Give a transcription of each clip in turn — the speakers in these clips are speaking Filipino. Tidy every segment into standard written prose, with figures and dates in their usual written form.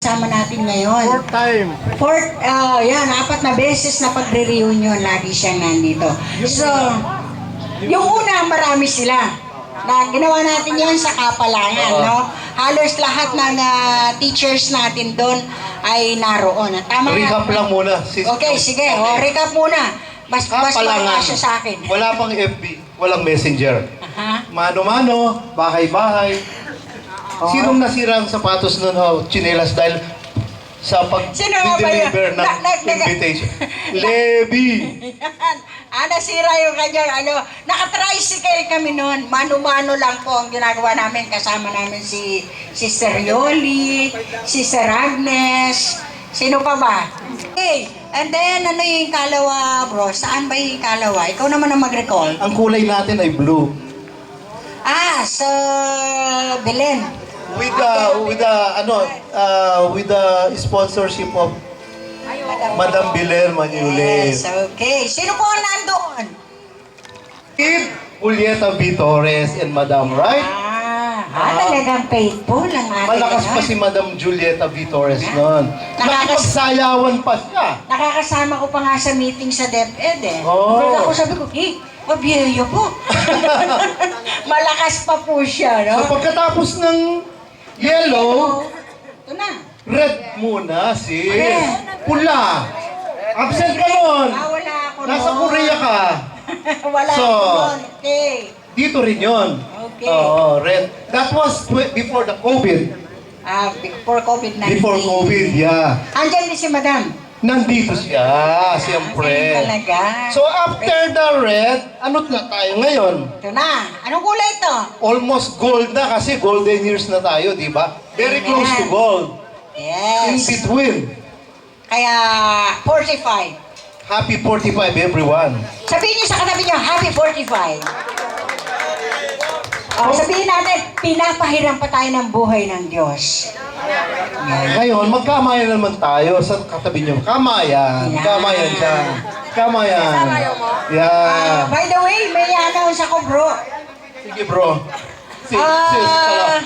Kasama natin ngayon. Fourth time. Yan, 4 na beses na pagre-reunion, lagi siyang nandito. So, yung una, marami sila. Na ginawa natin yan sa Kapalangan, no? Halos lahat ng teachers natin doon ay naroon. Tama Recap nga. lang muna. Okay, sige. Recap muna. Mas Kapalangan. siya sa akin. Wala pang FB. Walang messenger. Aha. Mano-mano, bahay-bahay. Sinong nasira ang sapatos nun o chinelas dahil sa Sino nga ba yun? pag-deliver ng invitation? Levi! Nasira yung kanyang naka-tricycle kami noon. Mano-mano lang po ang ginagawa namin. Kasama namin si Sister Yoli, si Sister Agnes, sino pa ba? Okay, and then ano yung kalawa, bro? Saan ba yung kalawa? Ikaw naman ang mag-recall. Ang kulay natin ay blue. Sa Belen. With the sponsorship of Madam Biler Manuel. Yes, okay. Sino po ang nandoon? Kid Julieta V. Torres and Madam, right? Talagang faithful ang ating Malakas pa si Madam Julieta V. Torres noon. Nakipagsayawan pa siya. Nakakasama ko pa nga sa meeting sa DepEd eh. Oh. Pero ako sabi ko, pabiyayo po. Malakas pa po siya, no? So pagkatapos ng yellow, Ito na. red muna sis. Red. Pula. Absent ka nun. Wala ako Nasa nun. Korea ka. Wala So, ako nun. Okay. Dito rin yun. Okay. Oo, red. That was before the COVID. Before COVID-19. Before COVID, yeah. Andyan din si Madam. Nandito siya, siyempre. Ayun talaga. So after the red, ano na tayo ngayon? Ito na. Anong kulay ito? Almost gold na kasi golden years na tayo, di ba? Very close to gold. In Yes. between. Kaya 45. Happy 45 everyone. Sabihin niyo sa katabi niyo, happy 45. Sabihin natin, pinapahiram pa tayo ng buhay ng Diyos. Ngayon, magkamayan naman tayo sa katabi niyo. Kamayan. Yeah. Kamayan siya. Kamayan. Yeah. By the way, may announce ako, bro. Sige bro. Sis pala.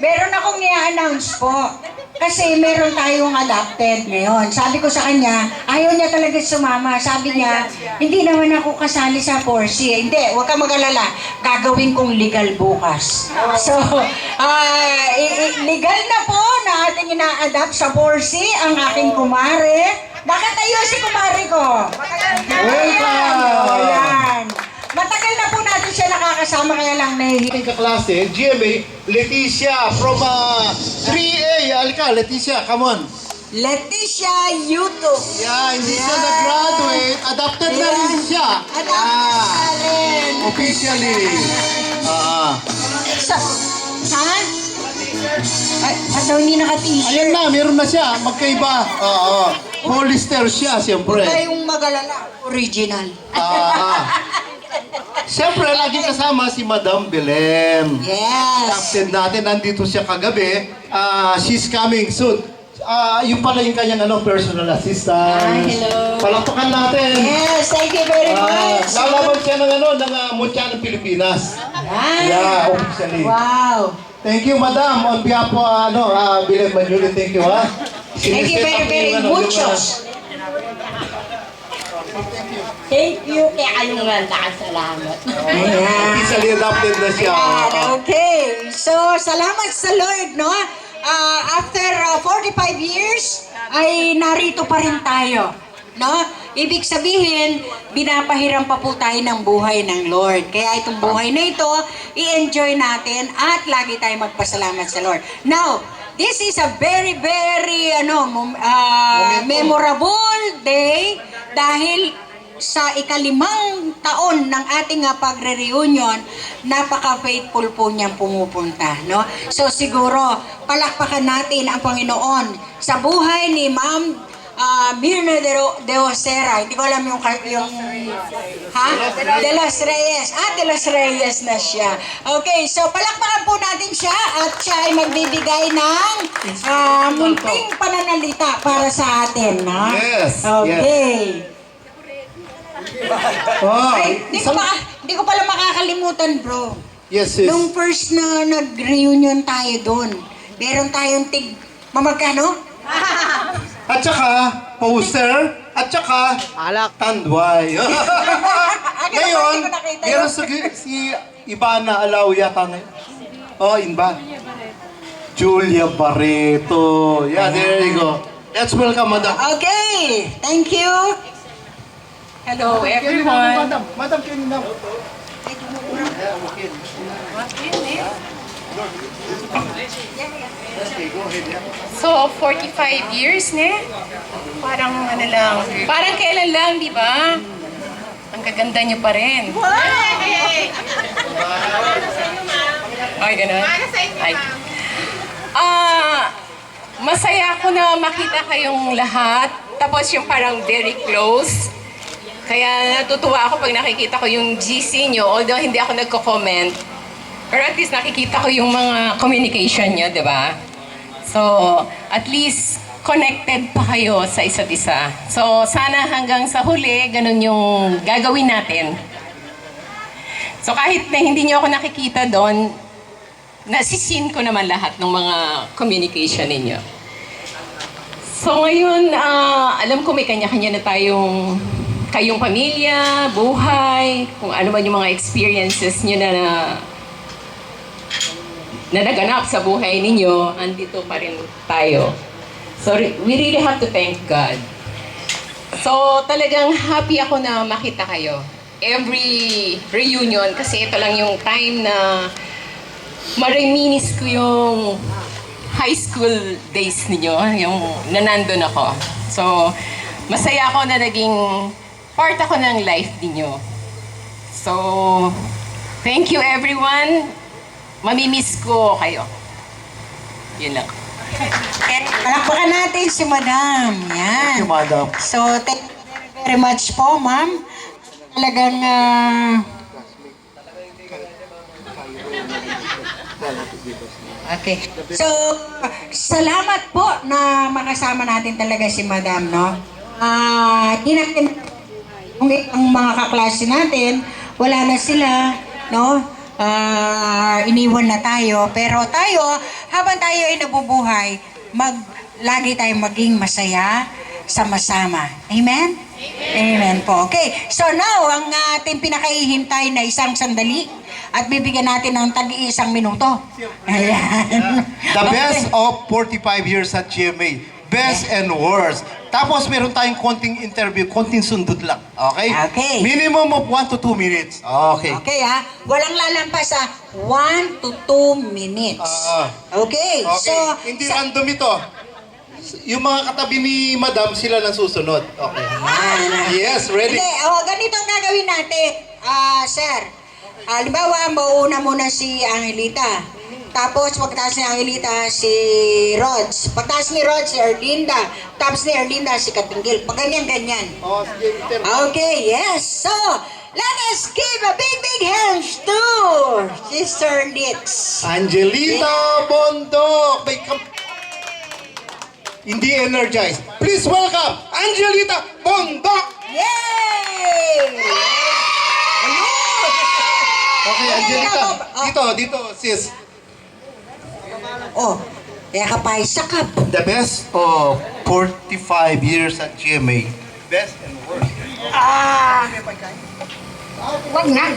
Meron akong i-announce po. Kasi meron tayong adopted ngayon. Sabi ko sa kanya, ayaw niya talaga sumama. Sabi niya, hindi naman ako kasali sa Porsche. Hindi, huwag kang mag-alala. Gagawin kong legal bukas. So, legal na po na ating ina-adapt sa Porsche ang aking kumare. Nakatayo si kumare ko. Welcome! Ayan. Matagal na po natin siya nakakasama, kaya lang nahihilig. Ating kaklase, GMA, Leticia from 3A. Alika, Leticia, come on. Leticia Yuto. Yeah, hindi siya nag-graduate. Adopted na rin siya. Adopted na rin. Officially. Ha? Ay, daw hindi naka-t-shirt. Ayan na, meron na siya. Magkaiba. Polyester siya, siyempre. Huwag kayong mag-alala. Original. Siyempre, laging kasama si Madam Belen. Yes. Captain natin, nandito siya kagabi. She's coming soon. Yung pala yung kanyang personal assistant. Hello. Palakpakan natin. Yes, thank you very much. Lalaban siya ng Mutya ng Pilipinas. Yan. Yeah, officially. Wow. Thank you, Madam. On behalf po, Belen Manuel, thank you, ha. Thank you very muchos. Thank you kay Alungan. Salamat. Ayan. Officially adopted na siya. Okay. So, salamat sa Lord, no? After 45 years, ay narito pa rin tayo. No? Ibig sabihin, binapahiram pa po tayo ng buhay ng Lord. Kaya itong buhay na ito, i-enjoy natin at lagi tayo magpasalamat sa Lord. Now, this is a very, very memorable day dahil sa ika-5 taon ng ating pagre-reunion, napaka-faithful po niyang pumupunta, no? So siguro, palakpakan natin ang Panginoon sa buhay ni Ma'am Mirna de Osera. Hindi ko alam yung De Los Reyes. De Los Reyes na siya. Okay, so palakpakan po natin siya at siya ay magbibigay ng munting pananalita para sa atin, no? Yes. Okay. Ay, Isang hindi ko pala makakalimutan, bro. Yes, sis. Nung first na nag-reunion tayo doon, meron tayong magkano? At saka, poster. At saka, Alak. tandway. Ngayon, hindi ko nakita meron yun. si Ivana Alaw yata ngayon. Oh, Inba. Julia Barreto. Yeah, there you go. Let's welcome, madam. Okay, thank you. Hello everyone. Madam, can you now? So, 45 years na. Parang ano lang. Parang kailan lang, di ba? Ang gaganda niyo pa rin. Ay, ganun. Ay. Masaya ako na makita kayong lahat. Tapos yung parang very close. Kaya natutuwa ako pag nakikita ko yung GC nyo. Although hindi ako nagko-comment. Pero at least nakikita ko yung mga communication nyo, di ba? So, at least connected pa kayo sa isa't isa. So, sana hanggang sa huli, ganun yung gagawin natin. So, kahit na hindi nyo ako nakikita doon, nasisin ko naman lahat ng mga communication ninyo. So, ngayon, alam ko may kanya-kanya na kayong pamilya, buhay, kung ano man yung mga experiences nyo na naganap sa buhay ninyo, andito pa rin tayo. So, we really have to thank God. So, talagang happy ako na makita kayo. Every reunion, kasi ito lang yung time na mariminis ko yung high school days ninyo, yung nanandun ako. So, masaya ako na naging part ako ng life ninyo. So, thank you everyone. Mamimiss ko kayo. Yun lang. Palakpakan natin si Madam. Yan. Thank you, madam. So, thank you very much po, ma'am. Talagang, okay. So, salamat po na makasama natin talaga si Madam, no? Ang mga kaklase natin, wala na sila, no? Iniwan na tayo. Pero tayo, habang tayo ay nabubuhay, lagi tayong maging masaya, sama-sama. Amen? Amen po. Okay. So now, ang ating pinakahihintay na isang sandali at bibigyan natin ng tag-iisang minuto. Ayan. The best of 45 years at GMA. Best and worst. Tapos meron tayong konting interview, konting sundot lang. Okay? Okay. Minimum of 1 to 2 minutes. Okay. Okay ha? Walang lalampas sa 1 to 2 minutes. Okay. Okay. So, Hindi random ito. Yung mga katabi ni Madam, sila lang susunod. Okay. Yes, ready? Hindi, ganito ang gagawin natin, sir. Halimbawa, mauuna muna si Angelita. Tapos, pagkatapos ni Angelita, si Rods. Pagkatapos ni Rods, si Erlinda. Tapos ni Erlinda, si Katinggil. Pag ganyan-ganyan. Oh, sige, interview. Okay, yes. So, let us give a big, big hands to Sister Litz. Angelita Bondok. Hindi energized. Please welcome Angelita Bondok. Yay! Ayun! Okay, Angelita. Dito, sis. Oh, kaya kapay sakap. The best of 45 years at GMA. Best and worst. Wag na.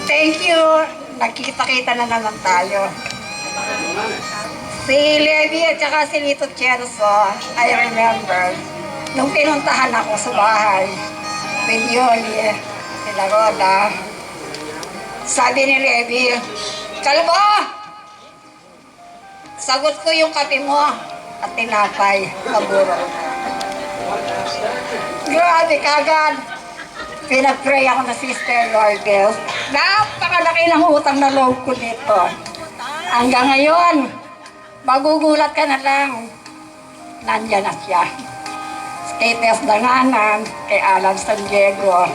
Thank you. Nagkikita-kita na naman tayo. Si Levi at saka si Lito Cherso, I remember, nung pinuntahan ako sa bahay, with Yoli, sila Roda, sabi ni Levi, Kalbo! Sagot ko yung kape mo at tinapay, kaburo. Grabe kagad. Pinag-pray ako na Sister Lourdes. Napakalaki ng utang na loob ko nito. Hanggang ngayon, magugulat ka na lang. Nandiyan na siya. Kay Tess Danganan, kay Alan San Diego,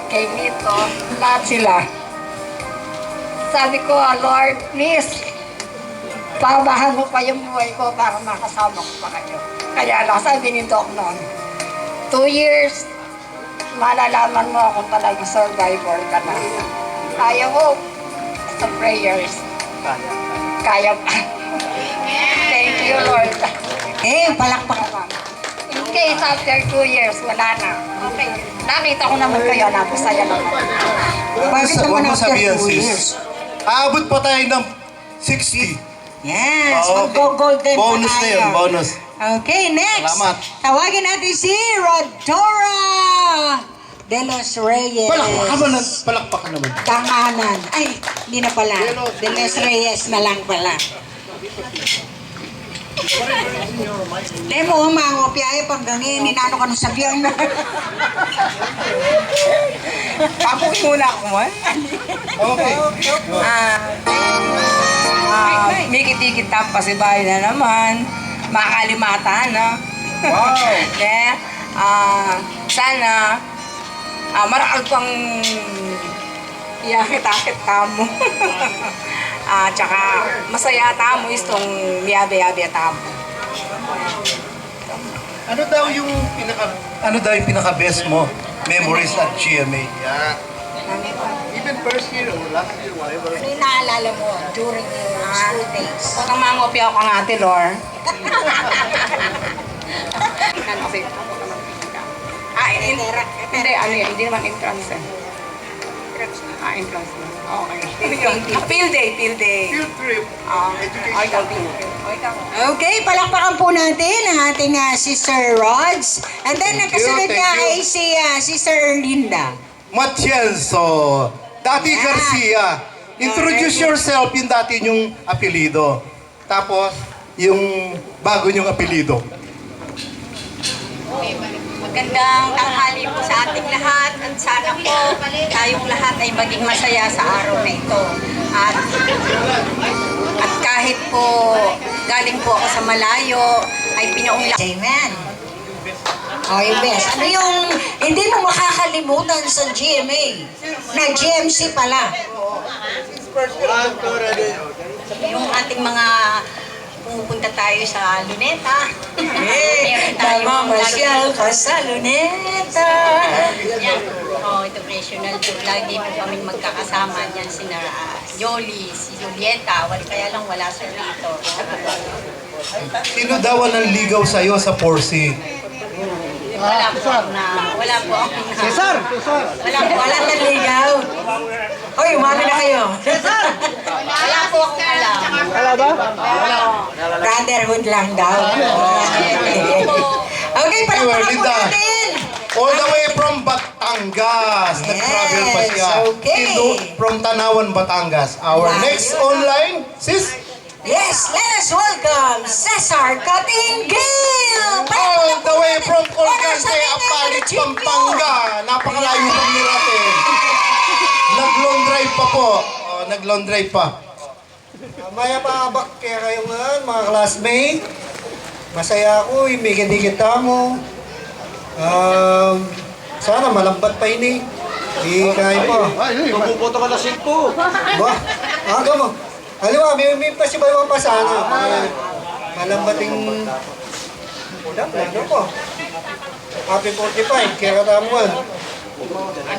kay Nito, lahat sila. Sabi ko, Lord, please, babahan mo pa yung buhay ko para makasama ko pa kayo. Kaya lang, sabi ni Doc noon, 2 years, malalaman mo kung talagang survivor ka na. Kaya mo, sa prayers, kaya pa. Okay, palakpak. In case after 2 years, wala na. Okay. Nakita ko naman kayo, napasaya naman. Bakit Huwag naman mo after sabihin, 2 sis. years? Aabot pa tayo ng 60. Yes, Okay. mag-golden Bonus pa na tayo. yun, bonus. Okay, next. Salamat. Tawagin natin si Rodora de los Reyes. Palakpakan naman. Tanganan. Ay, hindi na pala. De los Reyes na lang pala. Lemo, mangopya ay panggangin. Ninano ka nung sabihan na. Papukin muna ako mo. Okay. May kitikit ang pasibay na naman. Makalimata, no? Wow. Sana, marakal pang iyakit-akit ka mo. Tsaka masaya tamo istong miyabe-yabe tamo. Ano daw yung pinaka-best mo memories at GMA? Yeah. Even first year or last year, whatever. Ano yung naalala mo during your school days? Huwag kang mangopya ako ng ate, Lor. Hindi naman entrance eh. Entrance na. Okay. Field day. Field trip. Okay, palakpakan po natin ang ating Sister Rods. And then, Thank you, nakasunod thank ka you. ay si Sister Erlinda. Matienzo, Dati Yan. Garcia. Introduce yourself, yung dati yung apelido. Tapos, yung bago yung apelido. Magandang tanghali po sa ating lahat at sana po tayong lahat ay maging masaya sa araw na ito. At kahit po galing po ako sa malayo ay pinaunlak. Amen. Oh, yung best. Ano yung hindi mo makakalimutan sa GMA? Na GMC pala. Yung ating mga pupunta tayo sa Luneta. Meron tayong Mamasyal ka sa Luneta. Yan. Oh, ito professional tour. Lagi po kami magkakasama niyan si Yoli, si Julieta. Kaya lang wala siya dito. Sino daw ang ligaw sa'yo sa 4C? Wala po ako Cesar! Wala naligaw. Hoy, umami na kayo. Wala po akong alam. Brotherhood lang daw. Okay, palakpakan po Linda. natin. All the way from Batangas. Nag-travel pa siya. okay. From Tanawan, Batangas. Our Wow. next online, sis? Yes, let us welcome Cesar Cotingil. All the way from Colgante, Apalit, Pampanga. Napakalayo pang niratin. Nag-long drive pa po. Nag-long drive pa. Maya paabak kaya kayo mga classmate. Masaya ako, imigit-igit mo. Sana malambat pa ini. Di kaya pa. Puputo ka na 5. Ba? Aga mo. Alam mo, may pasibayo pa sana. Malambating... Ano po? Happy 45, kaya katamuan.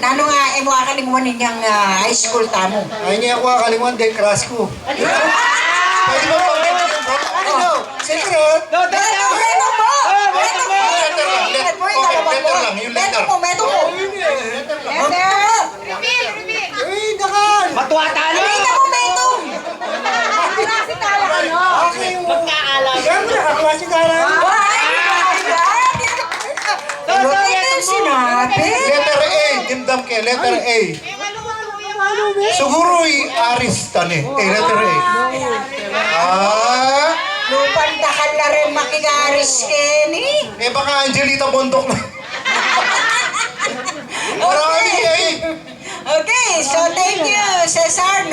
Nano nga, mo akalimuan ninyang high school tamo. Ay niya ako akalingan din, crush ko. Pwede ba pag-ibig yung bro? Ano? Secret? Meto mo! Meto mo! Letter lang. Letter lang. Yung letter. Meto mo! Meto mo! Meto! Uy, nakan! Meto mo! Meto! Okay, magkaalam. Siyempre, kaklase ka lang. Ano yung sinabi? Letter A. Dimdam ke. Letter A. Suguro'y Aris tani. Letter A. Lupandakan na rin makigaris, Kenny. Baka Angelita Bondok na. Marami eh. Okay, so thank you, Cesar.